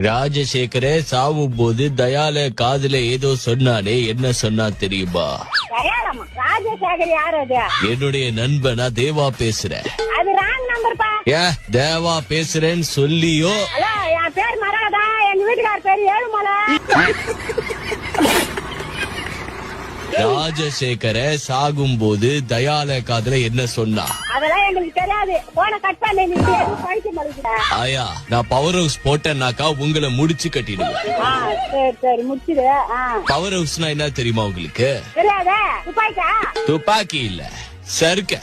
ராஜசேகர சாவும் போது தயால காதுல ஏதோ சொன்னானே, என்ன சொன்னா தெரியுமா? தயாளமா? ராஜசேகர் யார் அது? என்னுடைய நண்பனா தேவா பேசுறேன். அது ராங் நம்பர் பா. தேவா பேசுறேன்னு சொல்லியோ? ஹலோ, என் பேர் மரகதா, எங்க வீட்டுக்கார பேர் ஏழுமலை. ராஜசேகர சாகும் போது தயால காதுல என்ன சொன்னா? அதெல்லாம் எங்களுக்கு தெரியாது. போன கட் பண்ணி நீ படிக்க மாட்டேங்கிற. ஆயா, நான் பவர் ஹவுஸ் போட்டேன்னாக்கா உங்களை முடிச்சு கட்டிடுவேன். சரி சரி முடிச்சிடு. பவர் ஹவுஸ்னா என்ன தெரியுமா உங்களுக்கு? தெரியாதே. துப்பாக்கியா? துப்பாக்கி இல்ல, சறுக்க.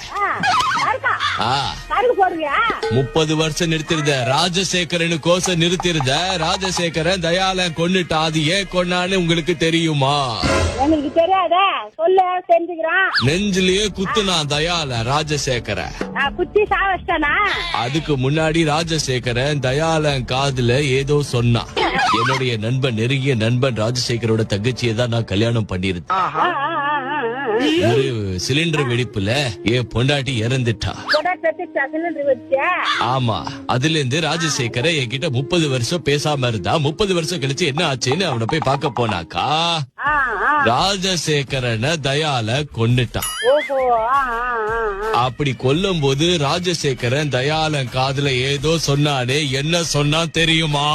சருக்கு போடுவியா? 30 வருஷம் நிறுத்திருந்த ராஜசேகரனு கோச நிறுத்திருந்த ராஜசேகரன் தயால கொன்னுட்டா. அது ஏன் கொன்னான்னு உங்களுக்கு தெரியுமா? எங்களுக்கு தெரியாதே, சொல்லு தெரிஞ்சுக்கிறான். நெஞ்சிலேயே குத்துனா தயால ராஜசேகர. குத்தி சாவச்சானா? அதுக்கு முன்னாடி ராஜசேகரன் தயாலன் காதுல ஏதோ சொன்னான். என்னுடைய நண்பன், நெருங்கிய நண்பன் ராஜசேகரோட தங்கச்சியை தான் நான் கல்யாணம் பண்ணிருந்தேன். ஒரு சிலிண்டர் வெடிப்புல என் பொண்டாட்டி இறந்துட்டா. ஆமா, அதுல இருந்து ராஜசேகர என்கிட்ட 30 வருஷம் பேசாம இருந்தா. 30 வருஷம் கழிச்சு என்ன ஆச்சுன்னு அவனை போய் பார்க்க போனாக்கா ராஜசேகரனை தயால கொன்னுட்டான். அப்படி கொல்லும் போது ராஜசேகரன் தயாலன் காதுல ஏதோ சொன்னானே, என்ன சொன்னா தெரியுமா?